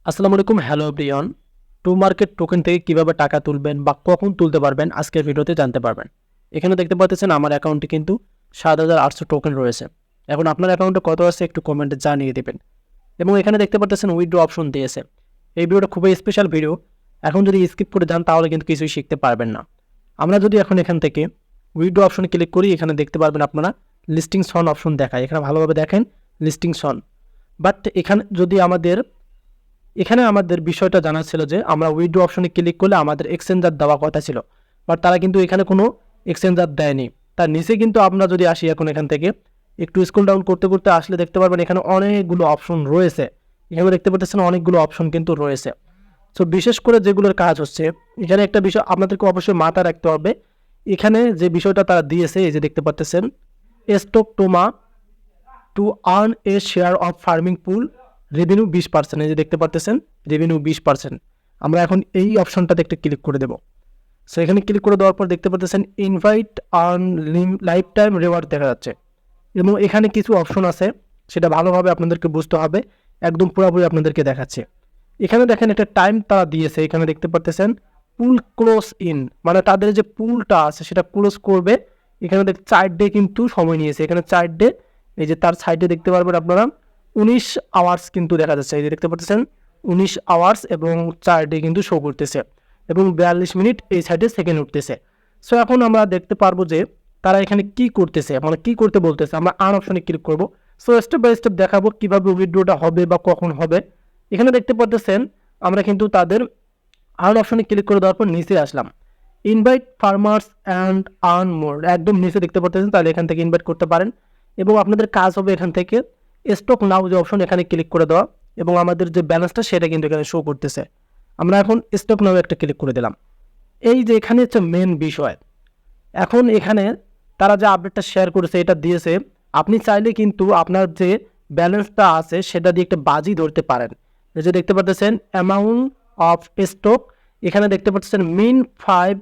আসসালামু আলাইকুম, hello everyone. To market token থেকে কিভাবে টাকা তুলবেন বা কখন তুলতে পারবেন আজকের ভিডিওতে জানতে পারবেন। এখানে দেখতে পাচ্ছেন আমার অ্যাকাউন্টে কিন্তু ৭,৮০০ টোকেন রয়েছে। এখন আপনার অ্যাকাউন্টে কত আছে একটু কমেন্টে জানিয়ে দেবেন। এবং এখানে দেখতে পাচ্ছেন উইথড্র অপশন দিয়েছে। এই ভিডিওটা খুবই স্পেশাল ভিডিও। এখন যদি স্কিপ করে যান তাহলে কিন্তু কিছুই শিখতে পারবেন না। আমরা যদি এখন এখান থেকে উইথড্র অপশনে ক্লিক করি, এখানে দেখতে পারবেন আপনারা লিস্টিংস অন অপশন দেখায়। এখানে ভালোভাবে দেখেন লিস্টিংস অন। বাট এখানে আমাদের বিষয়টা জানা ছিল যে আমরা উইথড্র অপশনে ক্লিক করলে আমাদের এক্সচেঞ্জার দেওয়া কথা ছিল, বাট তারা কিন্তু এখানে কোনো এক্সচেঞ্জার দেয়নি। তার নিচে কিন্তু আমরা যদি আসি এখন এখান থেকে একটু স্ক্রল ডাউন করতে করতে আসলে দেখতে পারবেন এখানে অনেকগুলো অপশন রয়েছে। এখানে দেখতে পাচ্ছেন অনেকগুলো অপশন কিন্তু রয়েছে। সো বিশেষ করে যেগুলোর কাজ হচ্ছে, এখানে একটা বিষয় আপনাদেরকে অবশ্যই মাথায় রাখতে হবে। এখানে যে বিষয়টা তারা দিয়েছে, এই যে দেখতে পাচ্ছেন stock Toma to earn a share of farming pool revenue 20%। এই যে দেখতে পাচ্ছেন রেভিনিউ 20%। আমরা এখন এই অপশনটাতে একটা ক্লিক করে দেবো। সো এখানে ক্লিক করে দেওয়ার পর দেখতে পাচ্ছেন invite earn life time reward দেখা যাচ্ছে। এবং এখানে কিছু অপশন আছে, সেটা ভালোভাবে আপনাদেরকে বুঝতে হবে। একদম পুরোপুরি আপনাদেরকে দেখাচ্ছে। এখানে দেখেন একটা টাইম তারা দিয়েছে, এখানে দেখতে পাচ্ছেন পুল ক্লোজ ইন, মানে তাদের যে পুলটা আছে সেটা ক্লোজ করবে। এখানে 4 ডে কিন্তু সময় নিয়েছে। এখানে 4 ডে, এই যে তার সাইডে দেখতে পারবেন আপনারা 19 আওয়ার্স কিন্তু দেখা যাচ্ছে। এই যে দেখতে পাচ্ছেন 19 আওয়ার্স এবং 4 ডে কিন্তু শো করতেছে এবং 42 মিনিট এই সাইডে সেকেন্ড উঠতেছে। সো এখন আমরা দেখতে পারবো যে তারা এখানে কি করতেছে, মানে কি করতে বলতেছে। আমরা আর্ন অপশনে ক্লিক করব। সো স্টেপ বাই স্টেপ দেখাবো কীভাবে উইথড্রটা হবে বা কখন হবে। এখানে দেখতে পাচ্ছেন আমরা কিন্তু তাদের আর্ন অপশনে ক্লিক করে দেওয়ার পর নিচে আসলাম। Invite farmers and earn more, একদম নিচে দেখতে পাচ্ছেন। তাহলে এখান থেকে ইনভাইট করতে পারেন এবং আপনাদের কাজ হবে এখান থেকে স্টক নাও যে অপশন, এখানে ক্লিক করে দেওয়া এবং আমাদের যে ব্যালেন্সটা সেটা কিন্তু এখানে শো করতেছে। আমরা এখন স্টক নাও একটা ক্লিক করে দিলাম। এই যে এখানে হচ্ছে মেন বিষয়। এখন এখানে তারা যে আপডেটটা শেয়ার করেছে, এটা দিয়েছে। আপনি চাইলে কিন্তু আপনার যে ব্যালেন্সটা আছে সেটা দিয়ে একটা বাজি ধরতে পারেন। এই যে দেখতে পাচ্ছেন অ্যামাউন্ট অফ স্টক, এখানে দেখতে পাচ্ছেন মিন 5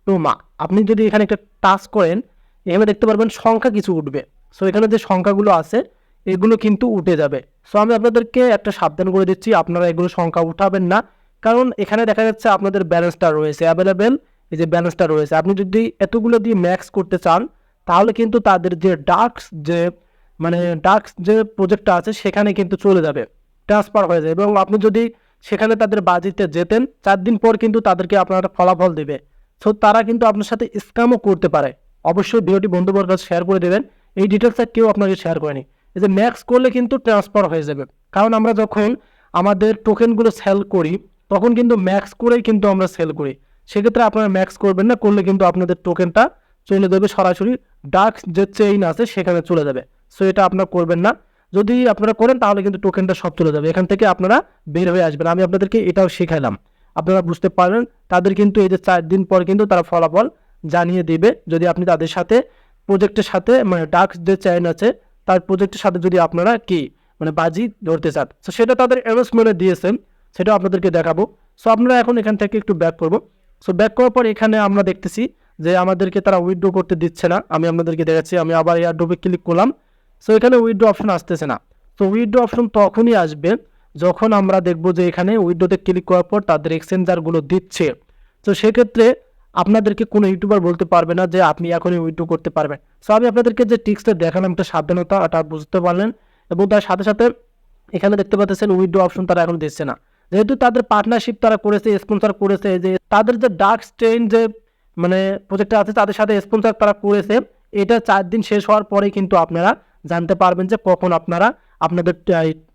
টোমা। আপনি যদি এখানে একটা টাচ করেন, এখানে দেখতে পারবেন সংখ্যা কিছু উঠবে। সো এখানে যে সংখ্যাগুলো আছে এগুলো কিন্তু উঠে যাবে। সো আমি আপনাদেরকে একটা সাবধান করে দিচ্ছি, আপনারা এগুলো সংখ্যা উঠাবেন না, কারণ এখানে দেখা যাচ্ছে আপনাদের ব্যালেন্সটা রয়েছে অ্যাভেলেবেল। এই যে ব্যালেন্সটা রয়েছে, আপনি যদি এতগুলো দিয়ে ম্যাক্স করতে চান তাহলে কিন্তু তাদের যে ডার্কস যে প্রজেক্টটা আছে সেখানে কিন্তু চলে যাবে, ট্রান্সফার হয়ে যাবে। এবং আপনি যদি সেখানে তাদের বাজিতে যেতেন 4 দিন পর কিন্তু তাদেরকে আপনার একটা ফলাফল দেবে। সো তারা কিন্তু আপনার সাথে স্ক্যামও করতে পারে। অবশ্যই ভিডিওটি বন্ধুবর্গের কাছে শেয়ার করে দেবেন। এই ডিটেলসটা কেউ আপনাকে শেয়ার করেনি। এই যে ম্যাক্স করলে কিন্তু ট্রান্সফার হয়ে যাবে, কারণ আমরা যখন আমাদের টোকেনগুলো সেল করি তখন কিন্তু ম্যাক্স করেই কিন্তু আমরা সেল করি। সেক্ষেত্রে আপনারা ম্যাক্স করবেন না, করলে কিন্তু আপনাদের টোকেনটা চলে যাবে সরাসরি ডার্ক যে চেইন আছে সেখানে চলে যাবে। সো এটা আপনারা করবেন না। যদি আপনারা করেন তাহলে কিন্তু টোকেনটা সব চলে যাবে, এখান থেকে আপনারা বের হয়ে আসবেন। আমি আপনাদেরকে এটাও শেখালাম, আপনারা বুঝতে পারবেন। তাদের কিন্তু এই যে 4 দিন পর কিন্তু তারা ফলাফল জানিয়ে দেবে, যদি আপনি তাদের সাথে প্রজেক্টের সাথে মানে ডার্ক যে চেইন আছে তার প্রজেক্টের সাথে যদি আপনারা কি মানে বাজি ধরতে চান। সো সেটা তাদের অ্যানাউন্সমেন্টে দিয়েছেন, সেটাও আপনাদেরকে দেখাবো। সো আপনারা এখন এখান থেকে একটু ব্যাক করবো। সো ব্যাক করার পর এখানে আমরা দেখতেছি যে আমাদেরকে তারা উইথড্র করতে দিচ্ছে না। আমি আপনাদেরকে দেখাচ্ছি, আমি আবার এয়ারড্রপে ক্লিক করলাম। সো এখানে উইথড্র অপশন আসতেছে না। তো উইথড্র অপশন তখনই আসবে যখন আমরা দেখবো যে এখানে উইথড্রতে ক্লিক করার পর তাদের এক্সচেঞ্জারগুলো দিচ্ছে। তো সেক্ষেত্রে আপনাদেরকে কোনো ইউটিউবার বলতে পারবে না যে আপনি এখনই উইথড্র করতে পারবেন। সো আমি আপনাদেরকে যে টিক্সটা দেখালাম একটা সাবধানতা, এটা বুঝতে পারলেন। এবং তার সাথে সাথে এখানে দেখতে পাচ্ছেন উইথড্র অপশন তারা এখন দিচ্ছে না, যেহেতু তাদের পার্টনারশিপ তারা করেছে, স্পন্সর করেছে। যে তাদের যে ডার্ক স্টেইন যে মানে প্রজেক্টটা আছে তাদের সাথে স্পন্সর তারা করেছে। এটা 4 দিন শেষ হওয়ার পরেই কিন্তু আপনারা জানতে পারবেন যে কখন আপনারা আপনাদের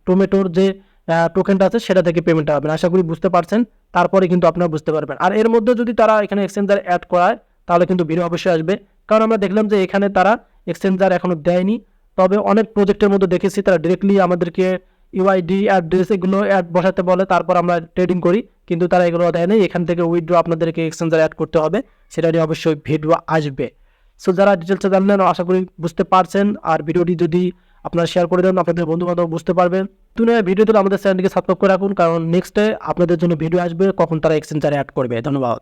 টমেটোর যে টোকেনটা আছে সেটা থেকে পেমেন্টটা পাবেন। আশা করি বুঝতে পারছেন, তারপরে কিন্তু আপনারা বুঝতে পারবেন। আর এর মধ্যে যদি তারা এখানে এক্সচেঞ্জার অ্যাড করায় তাহলে কিন্তু ভিডিও অবশ্যই আসবে, কারণ আমরা দেখলাম যে এখানে তারা এক্সচেঞ্জার এখনো দেয়নি। তবে অনেক প্রজেক্টের মধ্যে দেখেছি তারা ডিরেক্টলি আমাদেরকে ইউআইডি অ্যাড্রেস এগুলো অ্যাড বসাতে বলে, তারপর আমরা ট্রেডিং করি, কিন্তু তারা এগুলো দেয় না। এখান থেকে উইথড্র আপনাদেরকে এক্সচেঞ্জার অ্যাড করতে হবে, সেটা নিয়ে অবশ্যই ভিডিও আসবে। সো যারা ডিটেলসে জানলেন আশা করি বুঝতে পারছেন। আর ভিডিওটি যদি আপনারা শেয়ার করে দেন আপনাদের বন্ধুবান্ধব বুঝতে পারবেন। ভিডিও তুলে আমাদের চ্যানেলটিকে সাবস্ক্রাইব করে রাখুন, কারণ নেক্সটে আপনাদের জন্য ভিডিও আসবে কখন তারা এক্সচেঞ্জারে অ্যাড করবে। ধন্যবাদ।